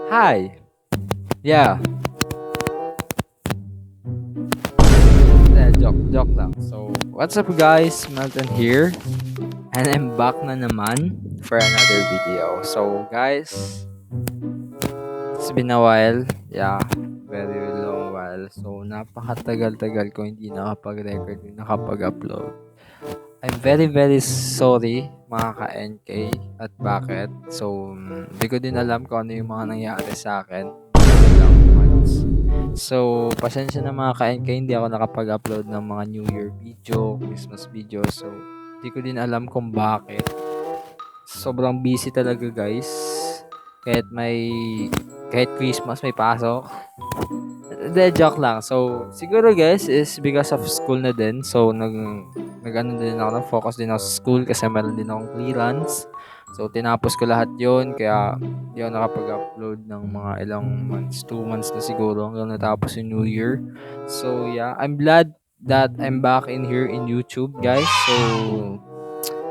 Hi. Yeah. Joke lang. So, what's up guys? Melton here. And I'm back na naman for another video. So, guys, it's been a while. Yeah, very long while. So, napakatagal-tagal ko hindi nakapag-record, hindi nakapag-upload. I'm very sorry mga ka-NK at bakit. So, hindi ko din alam kung ano yung mga nangyari sa akin. Ilang months. So, pasensya na mga ka-NK, hindi ako nakapag-upload ng mga New Year video, Christmas video. So, hindi ko din alam kung bakit. Sobrang busy talaga guys. Kahit Christmas may pasok. De joke lang. So, siguro guys is because of school na din. So, nag-ano din ako, nag-focus din ako sa school kasi meron din akong clearance. So, tinapos ko lahat yon kaya hindi ako nakapag-upload ng mga ilang months, 2 months na siguro hanggang natapos yung New Year. So, yeah, I'm glad that I'm back in here in YouTube, guys. So,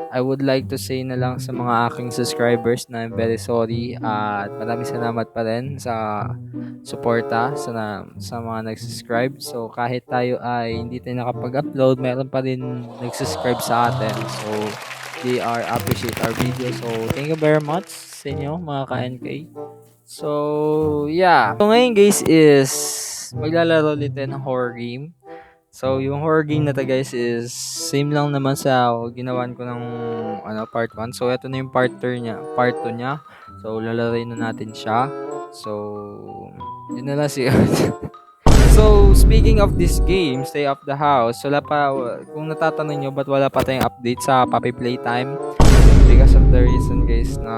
I would like to say na lang sa mga aking subscribers na I'm very sorry at maraming salamat pa rin sa suporta sa mga nag-subscribe. So kahit tayo ay hindi tayo nakapag-upload, meron pa rin nag-subscribe sa atin. So they are appreciate our video. So thank you very much sa inyo mga ka-NK. So yeah. So ngayon guys is maglalaro ulit tayo ng horror game. So, yung horror game na to guys is same lang naman sa ginawan ko ng part 1. So, ito na yung part 2 niya. So, lalaroin na natin siya. So, yun na lang siya. So, speaking of this game, Stay Off the House, wala pa, kung natatanong nyo, ba't wala pa tayong update sa Puppy Playtime? Because of the reason guys na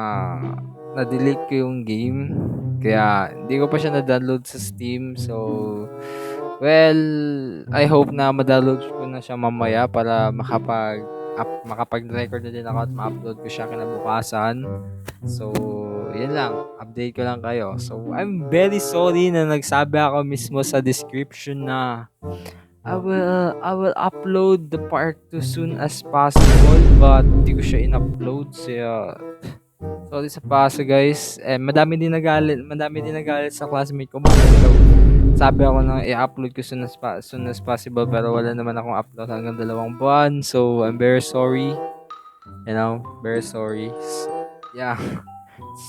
na-delete ko yung game. Kaya, hindi ko pa siya na-download sa Steam. So, well, I hope na ma-download ko na siya mamaya para makapag-record na din ako at ma-upload ko siya kinabukasan. So, yun lang. Update ko lang kayo. So, I'm very sorry na nagsabi ako mismo sa description na I will upload the part 2 soon as possible but hindi ko siya in-upload sorry sa paso guys. Madami din nagalit sa classmate ko. Sabi ako na i-upload ko soon as possible pero wala naman akong upload hanggang 2 buwan. So, I'm very sorry. Very sorry. Yeah.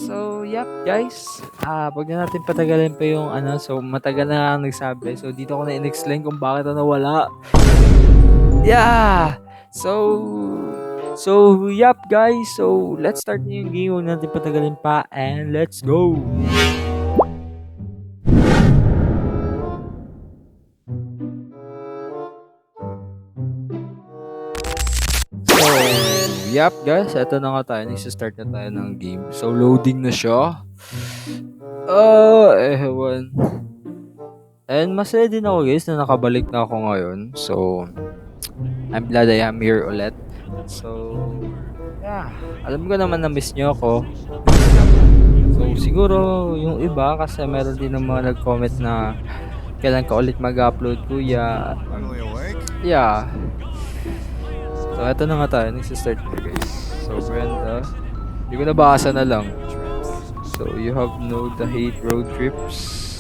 So, yep, guys. Pag na natin patagalin pa yung so matagal na ako nagsabi. So, dito ko na in-explain kung bakit nawala. Yeah. So, yep, guys. So, let's start na yung game. Huwag natin patagalin pa and let's go. Yup guys, eto na nga tayo. Nag-start na tayo ng game. So, loading na siya. Ewan. And masaya din ako guys na nakabalik na ako ngayon. So, I'm glad I am here ulit. So, yeah. Alam ko naman na miss nyo ako. So, siguro yung iba kasi meron din ng mga nag-comment na kailan ka ulit mag-upload kuya. Yeah. So, eto na nga tayo. Nag-start na guys. So, Brenda. Hindi ko nabasa na lang. So, you have the hate road trips.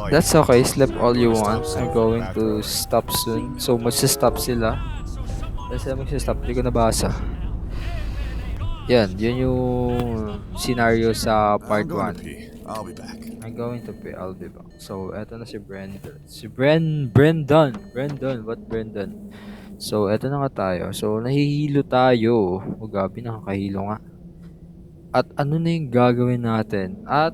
That's okay. Sleep all you want. I'm going to stop soon. So, magsa-stop sila. Kasi magsa-stop. Hindi ko nabasa. Yan. Yun yung scenario sa part 1. I'll be back. I'm going to pay. I'll be back. So, eto na si Brendan. Brendan. What Brendan? So, eto na nga tayo. So, nahihilo tayo. O, gabi, nakakahilo nga. At ano na yung gagawin natin? At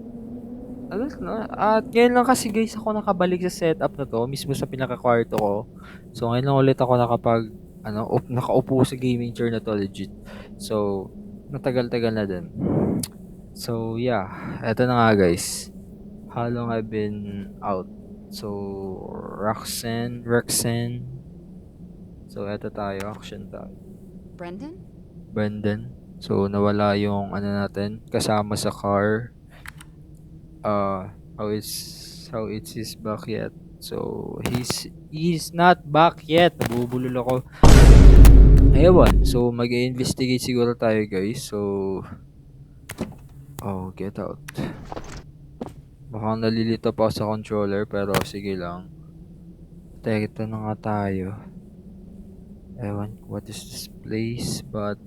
ngayon lang kasi guys ako nakabalik sa setup na to. Mismo sa pinaka-kwarto ko. So, ngayon lang ulit ako nakaupo sa gaming chair na to legit. So, natagal-tagal na din. So, yeah. Eto na nga guys. How long I've been out. So, Roxanne. So, eto tayo. Action tayo. Brendan. So, nawala yung natin. Kasama sa car. How it's his back yet. So, he's not back yet. Nabubulol ako. Ewan. So, mag-investigate siguro tayo guys. So, Oh, get out. Mukhang nalilito pa ako sa controller pero sige lang. Ito na nga tayo. Ewan ko what is this place, but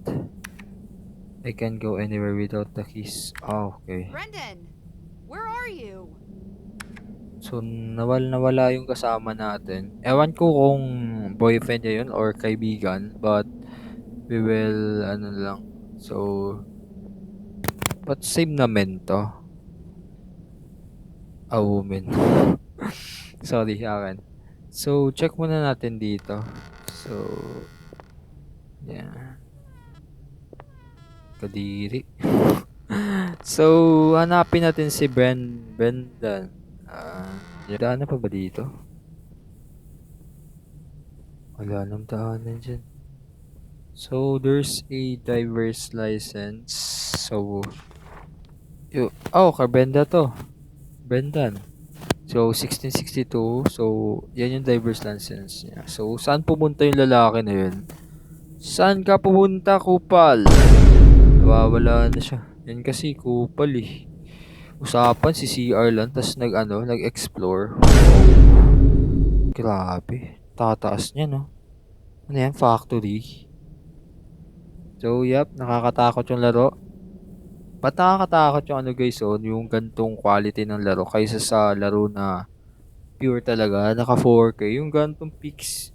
I can't go anywhere without the keys. Oh, okay. Brendan, where are you? So, nawala yung kasama natin. Ewan ko kung boyfriend niya yun or kaibigan, but we will, ano lang. So, but same naman to. A woman. Sorry, akin. So, check muna natin dito. So, yeah. Kadiri. So, hanapin natin si Brendan. Daan na pa ba dito? Wala nang daanan dyan. So, there's a driver's license. So, Brenda to. Brendan. So, 1662. So, yan yung driver's license niya. So, saan pumunta yung lalaki na yun? Saan ka pumunta, kupal? Nawawala na siya. Yan kasi, kupal eh. Usapan si CR lang, tas nag-explore. Wow. Grabe. Tataas niya, no? Ano yan? Factory. So, yep. Nakakatakot yung laro. Ba't nakakatakot yung guys, yung gantong quality ng laro kaysa sa laro na pure talaga, naka 4K. Yung gantong peaks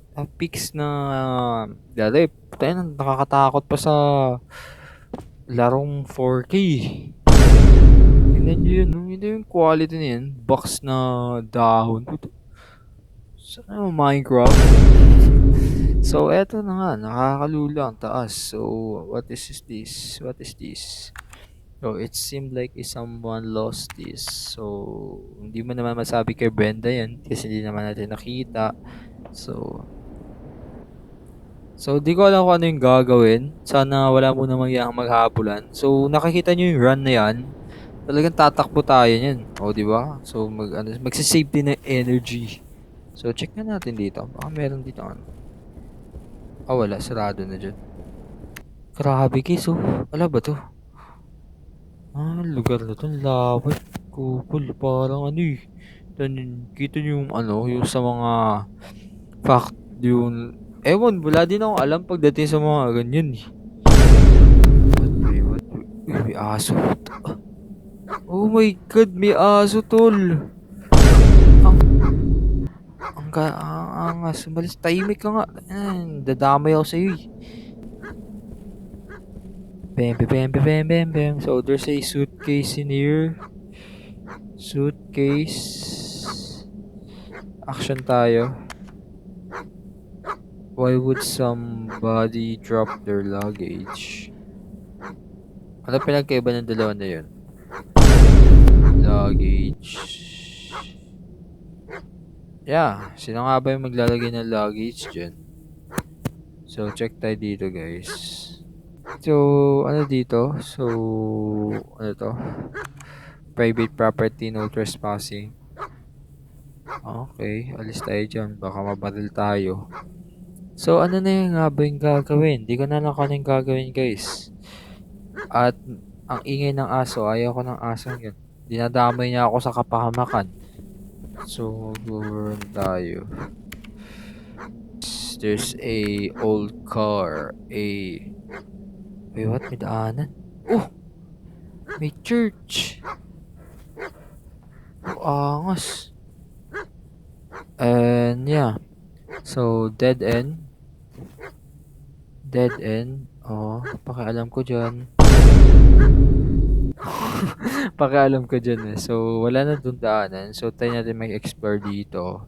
na laro eh. Tayo, nakakatakot pa sa larong 4K. Tingnan nyo yun, no? Hindi yung quality na yan. Box na dahon. Sana Minecraft. So, eto na nga. Nakakalula ang taas. So, what is this? What is this? So, it seemed like someone lost this. So, hindi mo naman masabi kay Brenda yan kasi hindi naman natin nakita. So, di ko alam kung ano yung gagawin. Sana wala mo namang yang maghabulan. So, nakikita nyo yung run na yan. Talagang tatakbo tayo yan. O, di ba? So, magsisave din ng energy. So, check na natin dito. Baka meron dito ano. Wala. Sarado na dyan. Grabe guys, Wala ba to? Lugar na to. Lawat. Kupul. Parang ano eh. Kita nyo yung sa mga fact, yung ewan, wala din akong alam pagdating sa mga ganyan eh. What? Uy, may aso. Oh my god, may aso tol. Ang, ang angas. Malis, tahimik ka nga. Dadamay ako sa'yo eh. Bam. So, there's a suitcase in here. Suitcase. Action tayo. Why would somebody drop their luggage? Ano pinagkaiba ng dalawa na yun? Luggage. Yeah, sino nga ba yung maglalagay ng luggage dyan? So, check tayo dito guys. So, ano dito? So, ano to? Private property, no trespassing. Okay, alis tayo dyan. Baka mabaril tayo. So, ano na yung nga ba yung gagawin? Di ko na lang kung ano yung gagawin, guys. At, ang ingay ng aso. Ayaw ko ng aso yun. Dinadamay niya ako sa kapahamakan. So, mag-run tayo. There's a old car. Wait, what? May daanan? Oh! May church! Angas. And, yeah. So, dead end. Pakialam ko dyan. Pakialam ko dyan eh. So, wala na dun daanan. So, tayo natin mag-explore dito.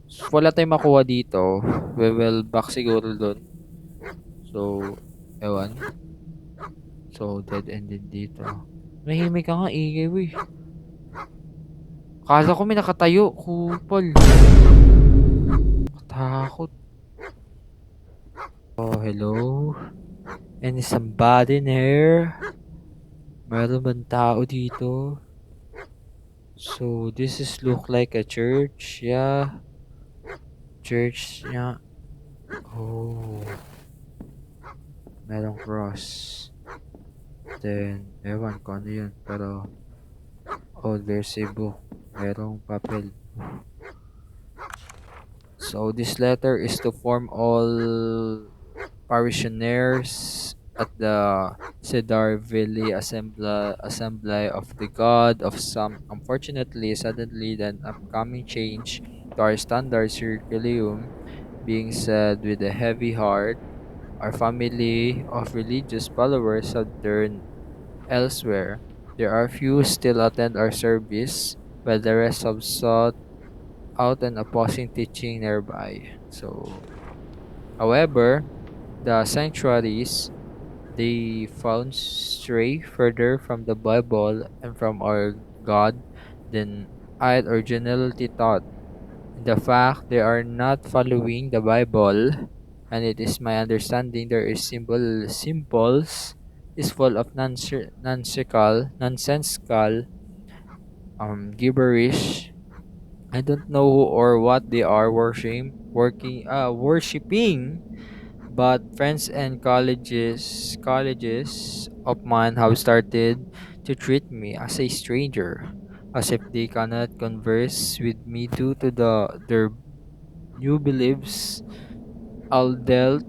So, wala tayong makuha dito. We will back siguro dun. So, ewan. So, dead end din dito. Mahimik ka nga, ingay wey. Kala ko may nakatayo. Kupal. Katakot. Oh, hello? And is somebody in here? Meron bang tao dito? So, this is look like a church. Yeah. Church niya. Oh. Merong cross. Then, ewan ko ano yun. Pero, oh, there's a book. Merong papel. So, this letter is to form all parishioners at the Cedar Valley Assembly of the God of some. Unfortunately, suddenly, an upcoming change to our standard curriculum being said with a heavy heart. Our family of religious followers have turned elsewhere. There are few still attend our service, while the rest have sought out an opposing teaching nearby. So, however, the sanctuaries they found stray further from the Bible and from our God than I'd originally thought. The fact they are not following the Bible, and it is my understanding there is symbols is full of nonsensical gibberish. I don't know who or what they are worshiping, but friends and colleges of mine have started to treat me as a stranger, as if they cannot converse with me due to their new beliefs. I'll dealt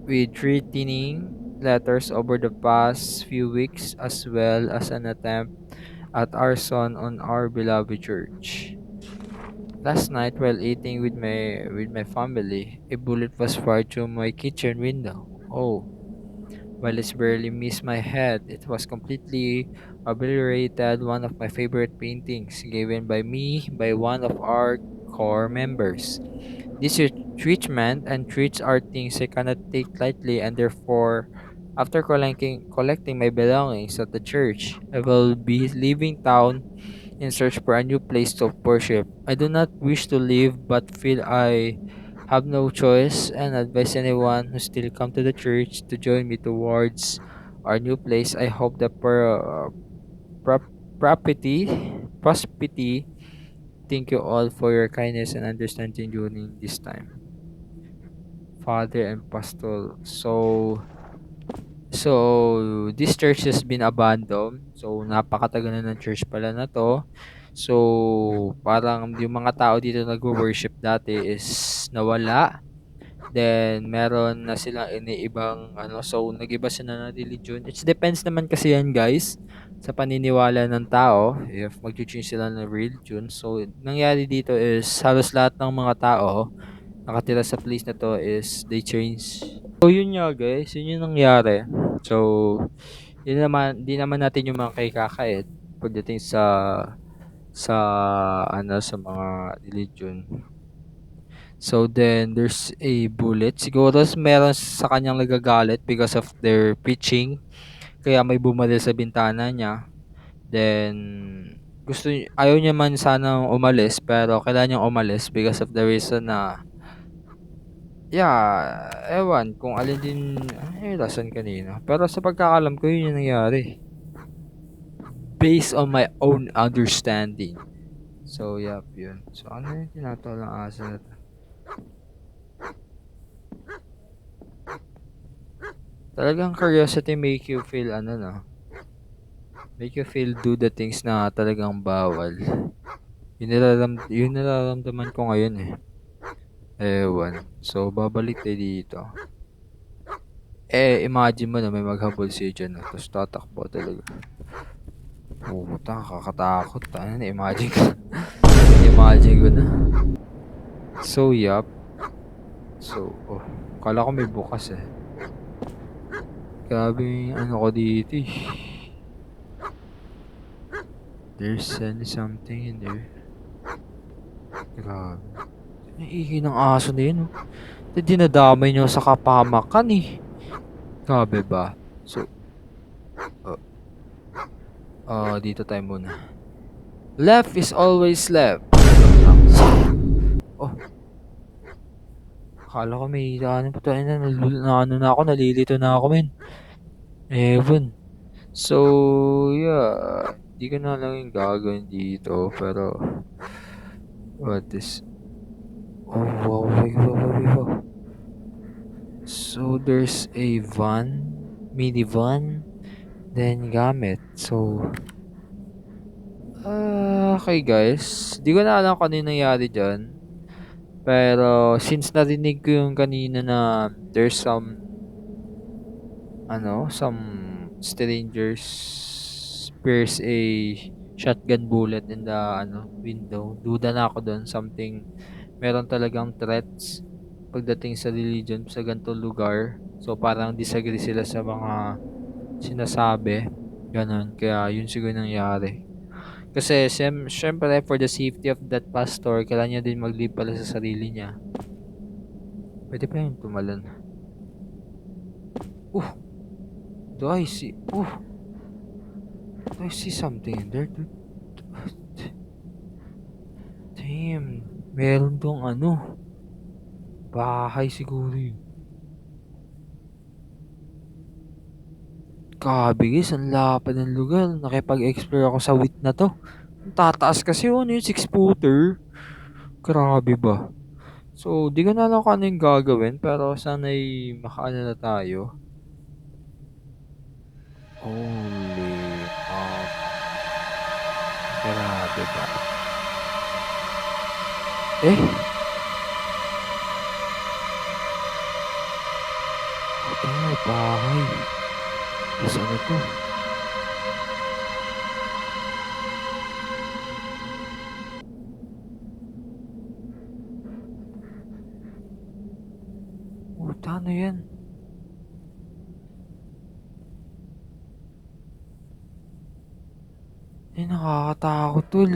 with threatening letters over the past few weeks, as well as an attempt at arson on our beloved church. Last night, while eating with my family, a bullet was fired through my kitchen window. Oh, while it barely missed my head, it was completely obliterated one of my favorite paintings given by me by one of our core members. This treatment and treats are things I cannot take lightly, and therefore, after collecting my belongings at the church, I will be leaving town in search for a new place to worship. I do not wish to leave, but feel I have no choice, and advise anyone who still come to the church to join me towards our new place. I hope the prop- property prosperity. Thank you all for your kindness and understanding during this time, Father and Pastor. So this church has been abandoned. So napakatagal na ng church pala na to. So parang yung mga tao dito nagwo-worship dati is nawala. Then meron na silang iniibang ano, so nag-iba sila ng religion. It depends naman kasi yan, guys, sa paniniwala ng tao if mag-change sila ng religion. So nangyari dito is halos lahat ng mga tao nakatira sa place na 'to is they change. So yun nga guys, yun yung nangyari. So, yun naman, di naman natin yung mga kay-kakait pagdating sa sa mga religion. So then there's a bullet. Siguro meron sa kanyang nagagalit because of their preaching. Kaya may bumaril sa bintana niya. Then ayaw niya man sana umalis pero kailangan niyang umalis because of the reason na yeah, ewan kung alin din ay rason kanina. Pero sa pagkakalam ko yun yung nangyari. Based on my own understanding. So, yun. So, ano yung tinatawalang aso na to? Talagang curiosity make you feel, make you feel do the things na talagang bawal. Yun nararamdaman ko ngayon eh. Ewan. So, babalik tayo dito. Imagine mo na may maghabol siya dyan. No? Tapos tatakbo talaga. Puta, kakatakot. Ano, imagine ko. Imagine ko na. So, So, kala ko may bukas eh. Grabe yung ano ko dito eh. There's something in there. Grabe. Ang ingay ng aso na yun, oh. Dinadamay nyo sa kapamakan eh. Grabe ba? So, dito tayo muna. Left is always left. Oh. Akala ko may ano pa tayo na ako, nalilito na ako, men. Ewan. So, yeah. Di ko na lang yung gagawin dito, pero what is... Oh, wow, wow. So, there's a minivan, then gamit. So, okay guys. Di ko na alam kung ano yung nangyari dyan. Pero, since narinig ko yung kanina na there's some strangers pierce a shotgun bullet in the window. Duda na ako doon, something meron talagang threats pagdating sa religion sa ganitong lugar. So parang disagree sila sa mga sinasabi. Ganon. Kaya yun siguro nangyari. Kasi syempre for the safety of that pastor, kailangan niya din mag-live pala sa sarili niya. Pwede pa yung tumalon. Do I see? Do I see something in there, dude? Damn. Meron tong bahay siguro yun. Grabe guys, ang lapad ng lugar. Nakipag-explore ako sa wit na to. Ang tataas kasi yung 6-footer. Grabe ba? So, di ko na alam kung ano yung gagawin, pero sana'y makaano na tayo. Holy grabe ba? Ito nga, bahay. Tapos ano to? Ano yan? Nakakatakot tol.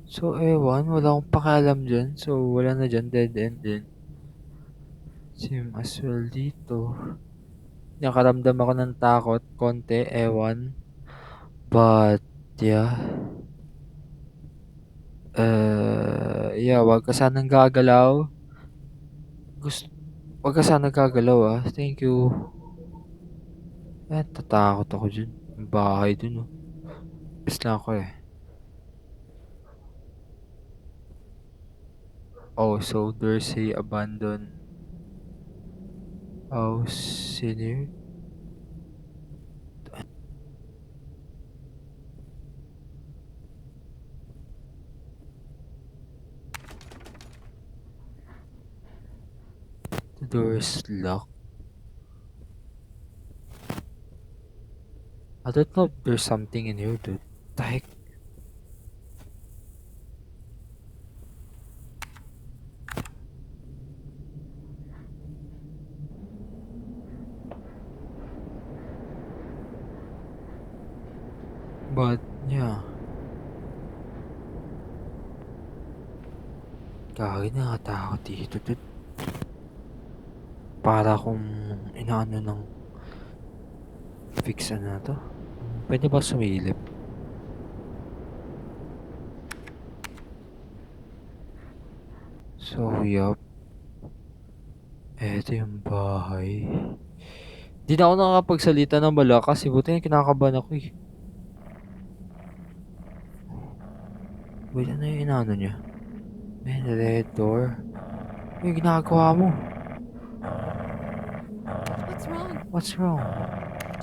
So, ewan. Wala akong pakialam dyan. So, wala na dyan. Dead end din. Same as well dito. Nakaramdam ako ng takot. Konti. Ewan. But, yeah. Yeah, wag ka sanang gagalaw. Wag ka sanang gagalaw Thank you. Tatakot ako dyan. Yung bahay dun Pis na ako Oh, so there's a abandoned house in here. The door is locked. I don't know if there's something in here, dude. What the heck? But, yeah. Gagi, nakatakot dito, dude. Para akong inaano ng fix na to. Pwede ba sumilip? So, yup. Eto yung bahay. Di na ako nakakapagsalita ng malakas. Buti na kinakabahan ako Wait, ano yung inaano niya? Man, red door. Ano yung ginagawa mo? What's wrong? What's wrong?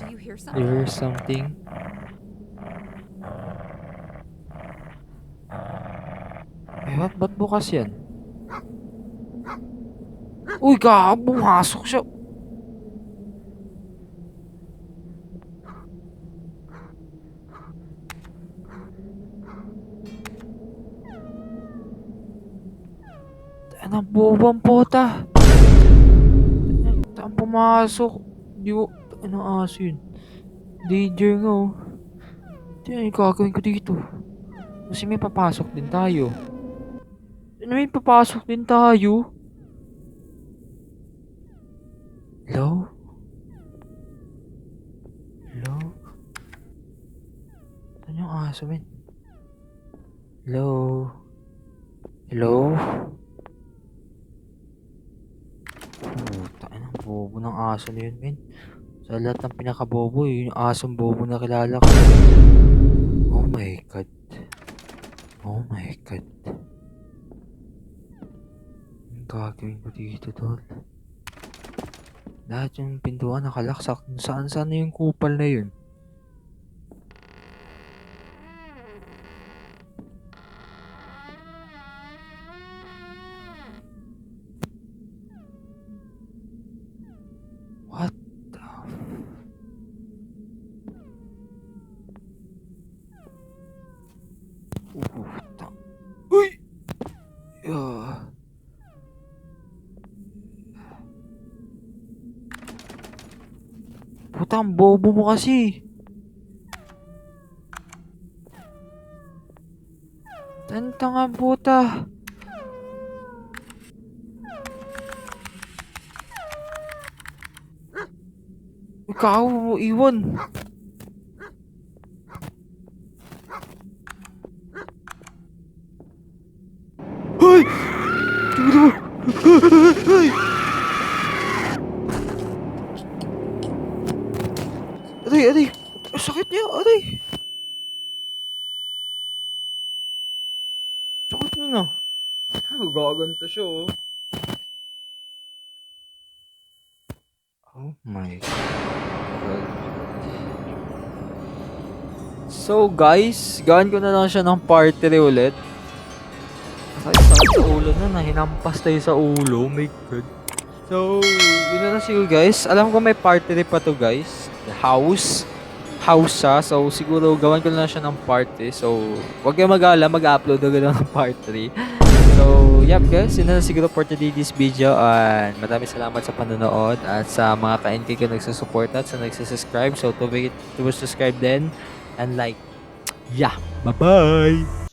Do you hear Do something? you hear something? Ba't bukas yan? Uy, bumasok siya. Anong bobang pota? Ang pumasok. Di ko, anong aso yun? Danger nga Ano yung gagawin ko dito? Kasi may papasok din tayo. May papasok din tayo? Hello? Hello? Ano yung aso, men? Hello? Hello? Puta, bobo ng aso na yun, men. Sa lahat ng pinakabobo, yung asong bobo na kilala ko. Oh my God. Oh my God. gagawin ko dito, tol? Lahat yung pintuan nakalaksak. Saan na yung kupal na yun? What the... Puta. Uy! Ah. Puta, ang bobo mo kasi. Tanga puta. Ikaw, iwan. Hoy! Tignan mo! Ay! Aray, aray! Ang sakit niya, aray! Sakit niya na. Gaganto siya, oh. Oh my God. So guys, gawin ko na lang siya ng part 3 ulit. Sakit sa ulo na, hinampas tayo sa ulo. Oh my God. So, yun na lang siguro guys. Alam ko may part 3 pa to guys. The house siya. So, siguro gawan ko na lang siya ng part 3. So, wag kayong mag-alala, mag-upload agad ako ng part 3. So, yep guys, yun na lang siguro for today this video. And maraming salamat sa panonood at sa mga ka-NK ko nagsusupport at sa nagsasubscribe. So, to subscribe din and like. Yeah, bye-bye!